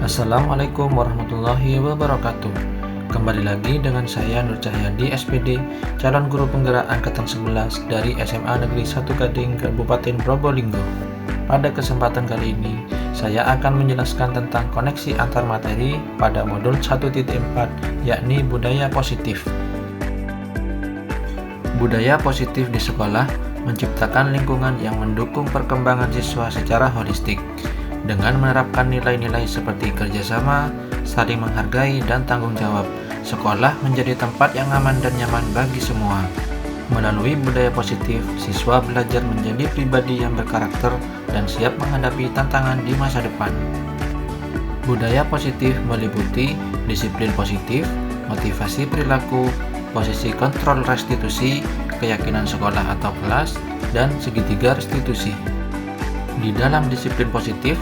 Assalamualaikum warahmatullahi wabarakatuh. Kembali lagi dengan saya Nur Cahyadi SPD, calon guru penggerak angkatan 11 dari SMA Negeri 1 Gading, Kabupaten Probolinggo. Pada kesempatan kali ini, saya akan menjelaskan tentang koneksi antar materi pada modul 1.4, yakni budaya positif. Budaya positif di sekolah menciptakan lingkungan yang mendukung perkembangan siswa secara holistik. Dengan menerapkan nilai-nilai seperti kerjasama, saling menghargai, dan tanggung jawab, sekolah menjadi tempat yang aman dan nyaman bagi semua. Melalui budaya positif, siswa belajar menjadi pribadi yang berkarakter dan siap menghadapi tantangan di masa depan. Budaya positif meliputi disiplin positif, motivasi perilaku, posisi kontrol restitusi, keyakinan sekolah atau kelas, dan segitiga restitusi. Di dalam disiplin positif,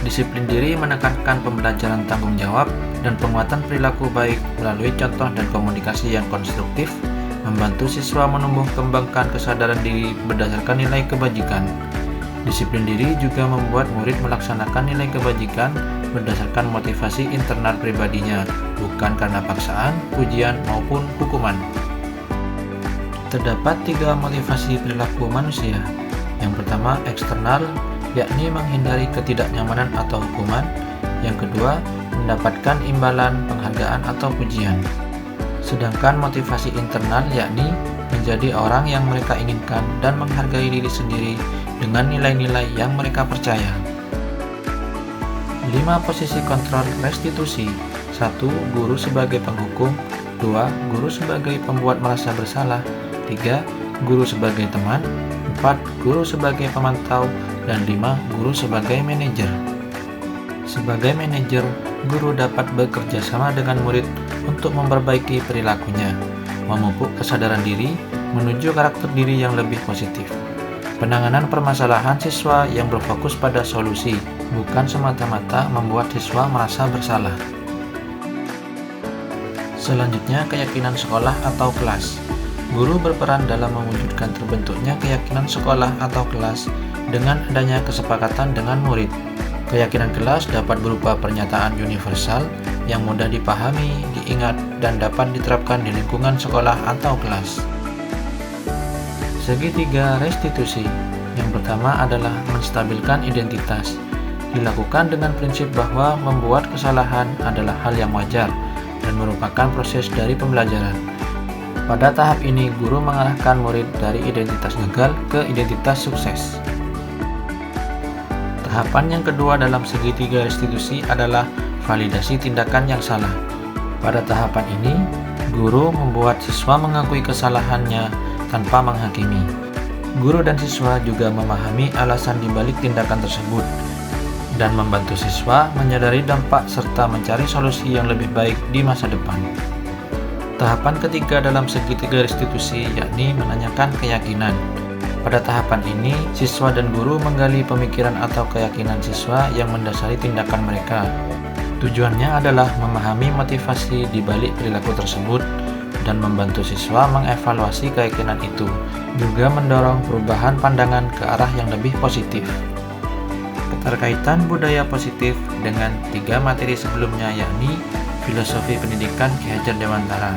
disiplin diri menekankan pembelajaran tanggung jawab dan penguatan perilaku baik melalui contoh dan komunikasi yang konstruktif, membantu siswa menumbuh kembangkan kesadaran diri berdasarkan nilai kebajikan. Disiplin diri juga membuat murid melaksanakan nilai kebajikan berdasarkan motivasi internal pribadinya, bukan karena paksaan, pujian, maupun hukuman. Terdapat 3 motivasi perilaku manusia. Yang pertama, eksternal, yakni menghindari ketidaknyamanan atau hukuman. Yang kedua, mendapatkan imbalan, penghargaan, atau pujian. Sedangkan motivasi internal yakni menjadi orang yang mereka inginkan dan menghargai diri sendiri dengan nilai-nilai yang mereka percaya. 5 posisi kontrol restitusi. 1. Guru sebagai penghukum. 2. Guru sebagai pembuat merasa bersalah. 3. Guru sebagai teman. 4. Guru sebagai pemantau. Dan 5. Guru sebagai manajer. Sebagai manajer, guru dapat bekerja sama dengan murid untuk memperbaiki perilakunya, memupuk kesadaran diri, menuju karakter diri yang lebih positif. Penanganan permasalahan siswa yang berfokus pada solusi, bukan semata-mata membuat siswa merasa bersalah. Selanjutnya, keyakinan sekolah atau kelas. Guru berperan dalam mewujudkan terbentuknya keyakinan sekolah atau kelas dengan adanya kesepakatan dengan murid. Keyakinan kelas dapat berupa pernyataan universal yang mudah dipahami, diingat, dan dapat diterapkan di lingkungan sekolah atau kelas. Segitiga restitusi. Yang pertama adalah menstabilkan identitas. Dilakukan dengan prinsip bahwa membuat kesalahan adalah hal yang wajar dan merupakan proses dari pembelajaran. Pada tahap ini, guru mengarahkan murid dari identitas gagal ke identitas sukses. Tahapan yang kedua dalam segitiga restitusi adalah validasi tindakan yang salah. Pada tahapan ini, guru membuat siswa mengakui kesalahannya tanpa menghakimi. Guru dan siswa juga memahami alasan dibalik tindakan tersebut dan membantu siswa menyadari dampak serta mencari solusi yang lebih baik di masa depan. Tahapan ketiga dalam segitiga restitusi yakni menanyakan keyakinan. Pada tahapan ini, siswa dan guru menggali pemikiran atau keyakinan siswa yang mendasari tindakan mereka. Tujuannya adalah memahami motivasi di balik perilaku tersebut dan membantu siswa mengevaluasi keyakinan itu, juga mendorong perubahan pandangan ke arah yang lebih positif. Keterkaitan budaya positif dengan 3 materi sebelumnya yakni filosofi pendidikan Ki Hajar Dewantara.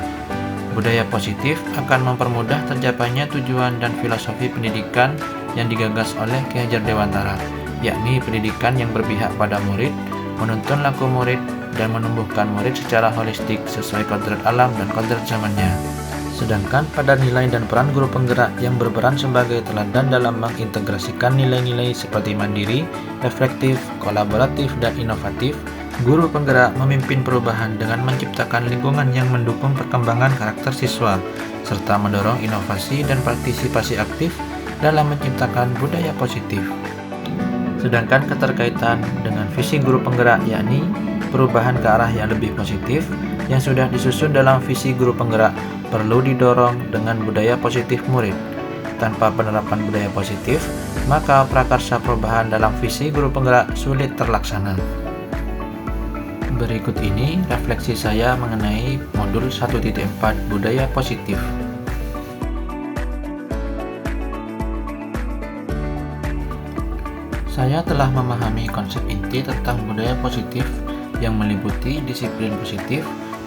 Budaya positif akan mempermudah tercapainya tujuan dan filosofi pendidikan yang digagas oleh Ki Hajar Dewantara, yakni pendidikan yang berpihak pada murid, menuntun laku murid, dan menumbuhkan murid secara holistik sesuai kodrat alam dan kodrat zamannya. Sedangkan pada nilai dan peran guru penggerak yang berperan sebagai teladan dalam mengintegrasikan nilai-nilai seperti mandiri, reflektif, kolaboratif, dan inovatif, guru penggerak memimpin perubahan dengan menciptakan lingkungan yang mendukung perkembangan karakter siswa, serta mendorong inovasi dan partisipasi aktif dalam menciptakan budaya positif. Sedangkan keterkaitan dengan visi guru penggerak yakni perubahan ke arah yang lebih positif yang sudah disusun dalam visi guru penggerak perlu didorong dengan budaya positif murid. Tanpa penerapan budaya positif, maka prakarsa perubahan dalam visi guru penggerak sulit terlaksana. Berikut ini refleksi saya mengenai modul 1.4 budaya positif. Saya telah memahami konsep inti tentang budaya positif yang meliputi disiplin positif,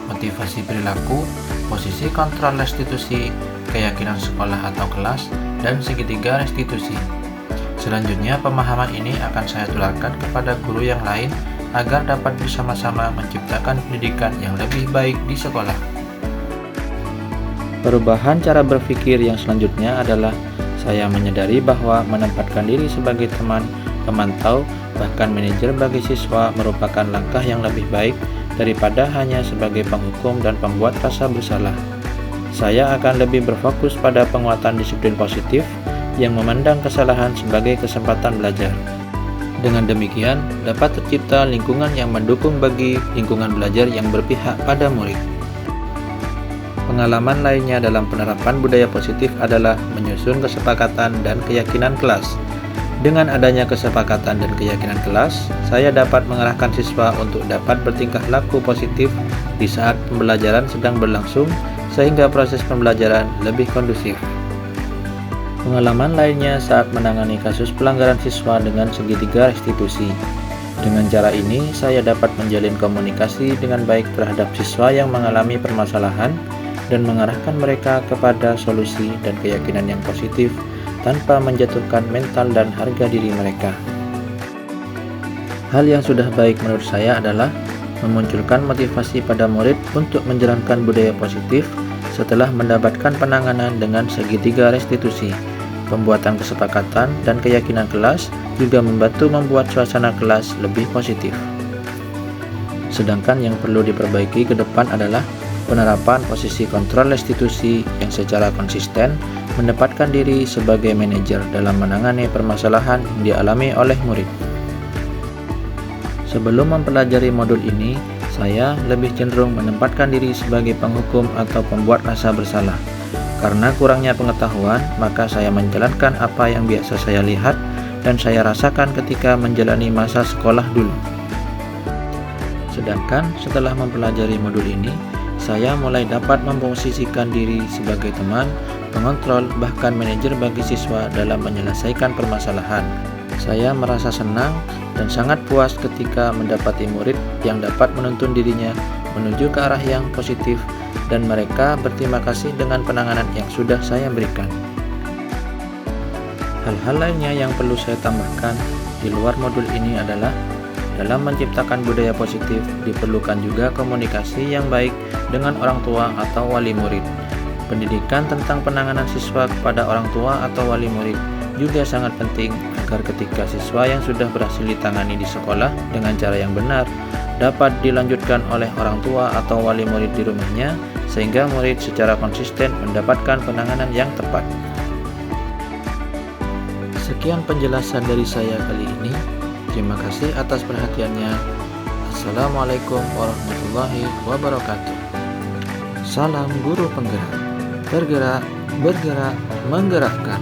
motivasi perilaku, posisi kontrol restitusi, keyakinan sekolah atau kelas, dan segitiga restitusi. Selanjutnya, pemahaman ini akan saya tularkan kepada guru yang lain agar dapat bersama-sama menciptakan pendidikan yang lebih baik di sekolah. Perubahan cara berpikir yang selanjutnya adalah saya menyadari bahwa menempatkan diri sebagai teman, pemantau, bahkan manajer bagi siswa merupakan langkah yang lebih baik daripada hanya sebagai penghukum dan pembuat rasa bersalah. Saya akan lebih berfokus pada penguatan disiplin positif yang memandang kesalahan sebagai kesempatan belajar. Dengan demikian, dapat tercipta lingkungan yang mendukung bagi lingkungan belajar yang berpihak pada murid. Pengalaman lainnya dalam penerapan budaya positif adalah menyusun kesepakatan dan keyakinan kelas. Dengan adanya kesepakatan dan keyakinan kelas, saya dapat mengarahkan siswa untuk dapat bertingkah laku positif di saat pembelajaran sedang berlangsung, sehingga proses pembelajaran lebih kondusif. Pengalaman lainnya saat menangani kasus pelanggaran siswa dengan segitiga restitusi. Dengan cara ini, saya dapat menjalin komunikasi dengan baik terhadap siswa yang mengalami permasalahan dan mengarahkan mereka kepada solusi dan keyakinan yang positif tanpa menjatuhkan mental dan harga diri mereka. Hal yang sudah baik menurut saya adalah memunculkan motivasi pada murid untuk menjalankan budaya positif setelah mendapatkan penanganan dengan segitiga restitusi. Pembuatan kesepakatan dan keyakinan kelas juga membantu membuat suasana kelas lebih positif. Sedangkan yang perlu diperbaiki ke depan adalah penerapan posisi kontrol restitusi yang secara konsisten menempatkan diri sebagai manajer dalam menangani permasalahan yang dialami oleh murid. Sebelum mempelajari modul ini, saya lebih cenderung menempatkan diri sebagai penghukum atau pembuat rasa bersalah. Karena kurangnya pengetahuan, maka saya menjalankan apa yang biasa saya lihat dan saya rasakan ketika menjalani masa sekolah dulu. Sedangkan setelah mempelajari modul ini, saya mulai dapat memposisikan diri sebagai teman, pengontrol, bahkan manajer bagi siswa dalam menyelesaikan permasalahan. Saya merasa senang dan sangat puas ketika mendapati murid yang dapat menuntun dirinya menuju ke arah yang positif dan mereka berterima kasih dengan penanganan yang sudah saya berikan. Hal-hal lainnya yang perlu saya tambahkan di luar modul ini adalah dalam menciptakan budaya positif diperlukan juga komunikasi yang baik dengan orang tua atau wali murid. Pendidikan tentang penanganan siswa kepada orang tua atau wali murid juga sangat penting agar ketika siswa yang sudah berhasil ditangani di sekolah dengan cara yang benar dapat dilanjutkan oleh orang tua atau wali murid di rumahnya sehingga murid secara konsisten mendapatkan penanganan yang tepat. Sekian penjelasan dari saya kali ini. Terima kasih atas perhatiannya. Assalamualaikum warahmatullahi wabarakatuh. Salam guru penggerak. Bergerak, bergerak, menggerakkan.